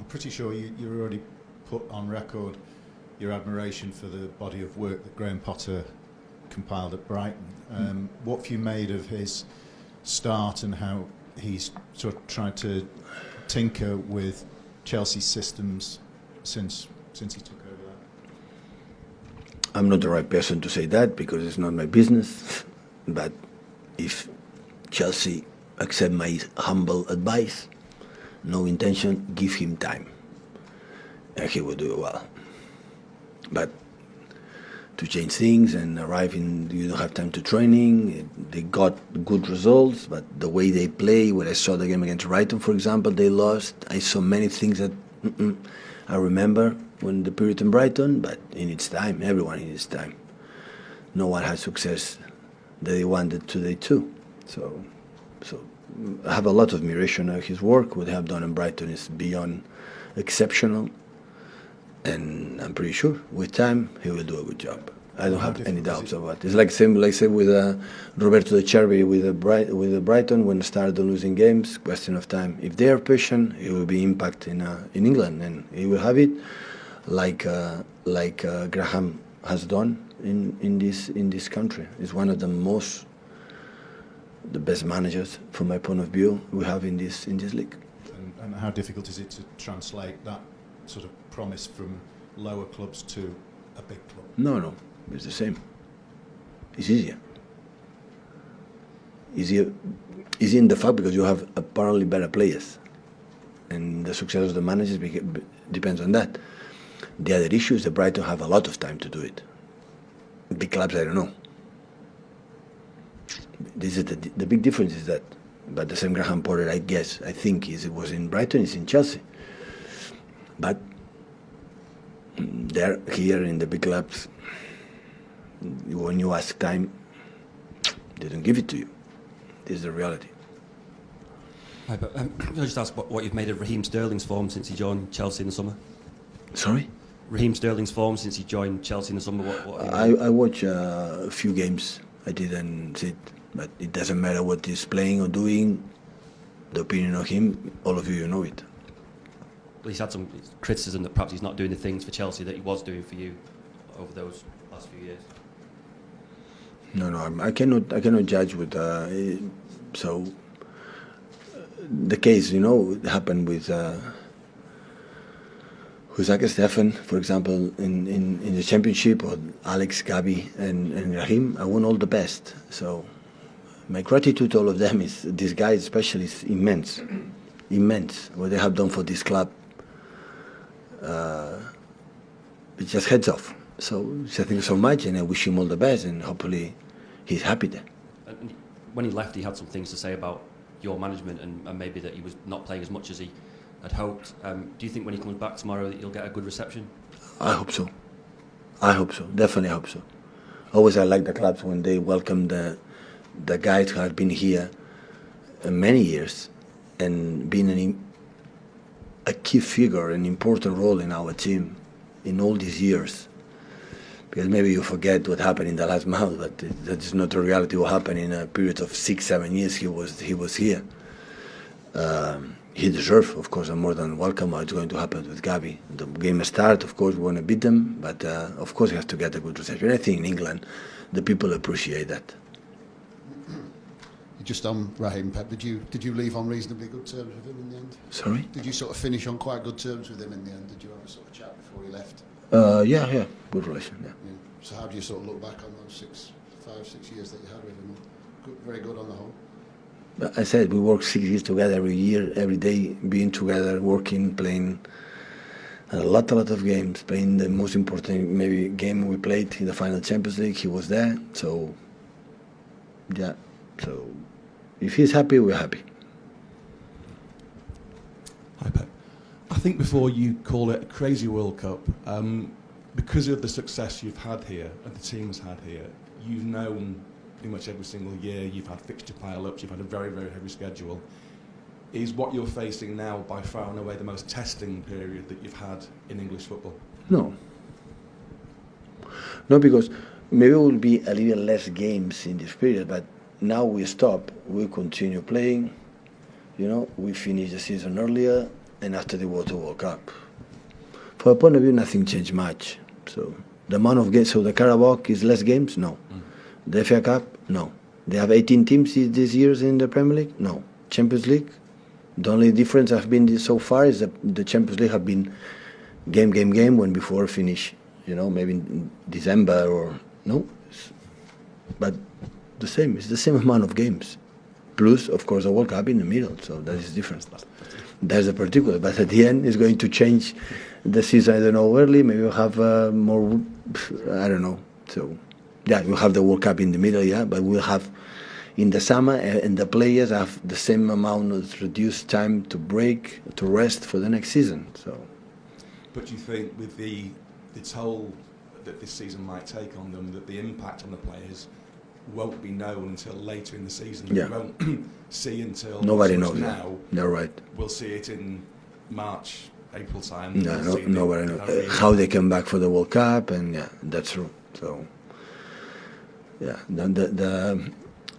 pretty sure you already put on record your admiration for the body of work that Graham Potter compiled at Brighton. What have you made of his start and how he's sort of tried to tinker with Chelsea's systems since he took over that? I'm not the right person to say that because it's not my business. But if Chelsea accept my humble advice, no intention, give him time, and he will do it well. But to change things and arrive in, you don't have time to training. They got good results, but the way they play, when I saw the game against Brighton, for example, they lost. I saw many things that I remember when the period in Brighton, but in its time, everyone in its time. No one had success that they wanted today too. So I have a lot of admiration of his work. What they have done in Brighton is beyond exceptional. And I'm pretty sure with time he will do a good job. I don't have any doubts about it. It's like same like say with Roberto De Chervi with the Brighton when they started losing games. Question of time. If they are patient, it will be impact in England, and he will have it like Graham has done in this country. He's one of the best managers from my point of view we have in this league. And how difficult is it to translate that sort of promise from lower clubs to a big club? No, it's the same. It's easier. Easy in the fact because you have apparently better players, and the success of the managers depends on that. The other issue is that Brighton have a lot of time to do it. Big clubs, I don't know. This is the big difference is that, but the same Graham Potter, I think it was in Brighton, is in Chelsea. But there, here in the big clubs, when you ask time, they don't give it to you. This is the reality. Hi, but can I just ask what you've made of Raheem Sterling's form since he joined Chelsea in the summer? Sorry? Raheem Sterling's form since he joined Chelsea in the summer. I watch a few games. I didn't see it, but it doesn't matter what he's playing or doing. The opinion of him, all of you know it. He's had some criticism that perhaps he's not doing the things for Chelsea that he was doing for you over those last few years. No, I cannot judge with. So the case, happened with Zach Steffen, for example, in the championship, or Alex, Gabi, and Raheem. I want all the best. So my gratitude to all of them is these guys, especially, is immense. What they have done for this club. It's just heads off. So thank you so much, and I wish him all the best, and hopefully he's happy there. And when he left, he had some things to say about your management and maybe that he was not playing as much as he had hoped. Do you think when he comes back tomorrow that you'll get a good reception? I hope so. Definitely hope so. Always I like the clubs when they welcome the guys who have been here many years and been a key figure, an important role in our team in all these years. Because maybe you forget what happened in the last month, but that is not the reality. What happened in a period of 6-7 years he was here. He deserves, of course, a more than welcome. It's going to happen with Gabi. The game start, of course, we want to beat them, but of course he has to get a good reception. I think in England, the people appreciate that. Just on Raheem, Pep, did you leave on reasonably good terms with him in the end? Sorry? Did you sort of finish on quite good terms with him in the end? Did you have a sort of chat before he left? Yeah, good relation, yeah. So how do you sort of look back on those 5-6 years that you had with him? Very good on the whole? I said we worked 6 years together every year, every day, being together, working, playing a lot of games, playing the most important maybe game we played in the final Champions League. He was there, so yeah. So if he's happy, we're happy. Hi, Pep. I think before you call it a crazy World Cup, because of the success you've had here and the team's had here, you've known pretty much every single year, you've had fixture pile-ups, you've had a very, very heavy schedule. Is what you're facing now by far and away the most testing period that you've had in English football? No, because maybe it will be a little less games in this period, but now we stop, we continue playing. We finish the season earlier, and after the World Cup. From a point of view, nothing changed much. So the amount of games, so the Carabao is less games? No. The FA Cup? No. They have 18 teams this year in the Premier League? No. Champions League? The only difference have been so far is that the Champions League have been game, when before finish, maybe in December or no. But the same, it's the same amount of games. Plus, of course, the World Cup in the middle, so that is different. That's a particular, but at the end, it's going to change the season, I don't know, early. Maybe we'll have more, I don't know. So, yeah, we'll have the World Cup in the middle, yeah, but we'll have in the summer, and the players have the same amount of reduced time to break, to rest for the next season. So, But do you think with the toll that this season might take on them, that the impact on the players won't be known until later in the season? Yeah. We won't see until nobody so knows. now. They're right. We'll see it in March, April time. No, We'll see nobody knows how they come back for the World Cup, and yeah, that's true. So, yeah,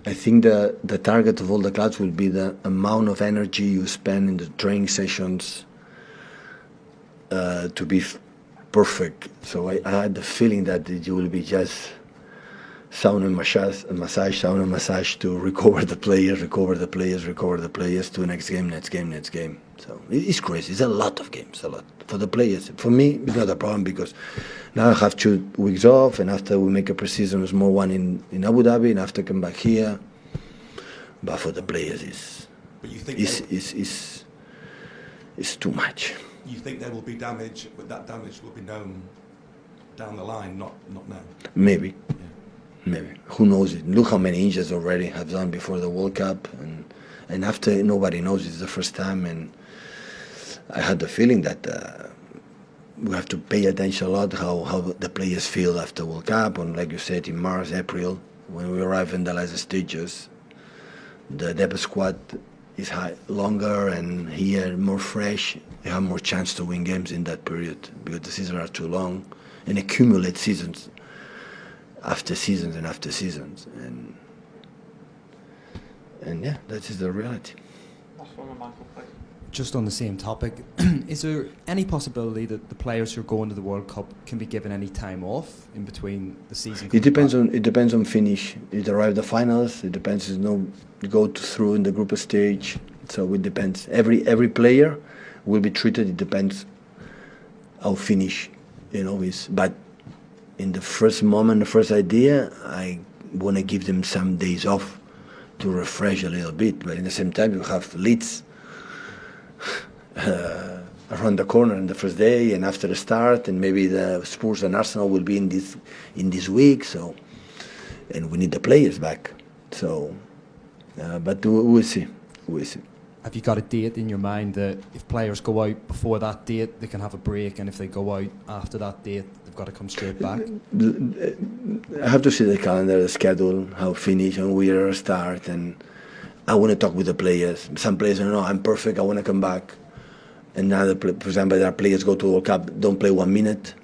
I think the target of all the clubs will be the amount of energy you spend in the training sessions to be perfect. So I had the feeling that it will be just sauna massage to recover the players to next game. So it's crazy. It's a lot of games, a lot for the players. For me, it's not a problem because now I have 2 weeks off, and after we make a pre-season, a small one in Abu Dhabi, and after come back here. But for the players, But you think it's too much. you think there will be damage, but that damage will be known down the line, not now. Maybe. Who knows it? Look how many injuries already have done before the World Cup, and after nobody knows it's the first time. And I had the feeling that we have to pay attention a lot how the players feel after World Cup, and like you said, in March, April, when we arrive in the last stages, the depth squad is longer, and here more fresh. They have more chance to win games in that period because the seasons are too long and accumulate seasons after seasons and after seasons, and yeah, that is the reality. Just on the same topic, is there any possibility that the players who are going to the World Cup can be given any time off in between the season? It depends on finish. It arrive the finals. It depends. Go through in the group stage. So it depends. Every player will be treated. It depends how finish, is. But in the first moment, the first idea, I want to give them some days off to refresh a little bit. But in the same time, you have Leeds around the corner in the first day, and after the start, and maybe the Spurs and Arsenal will be in this week. So, and we need the players back. So, but we'll see. Have you got a date in your mind that if players go out before that date, they can have a break, and if they go out after that date, they've got to come straight back? I have to see the calendar, the schedule, how finish, and where start, and I want to talk with the players. Some players say, no, I'm perfect, I want to come back. And other, for example, there are players go to the World Cup, don't play 1 minute,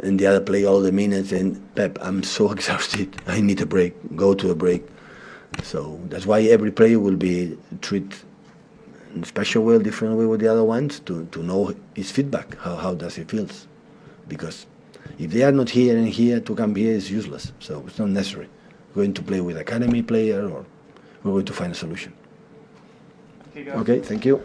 and the other play all the minutes, and Pep, I'm so exhausted, I need a break, go to a break. So that's why every player will be treated in a special way, different way with the other ones, to know his feedback, how does he feels. Because if they are not here and here, to come here is useless, so it's not necessary. We're going to play with academy player, or we're going to find a solution. Okay, thank you.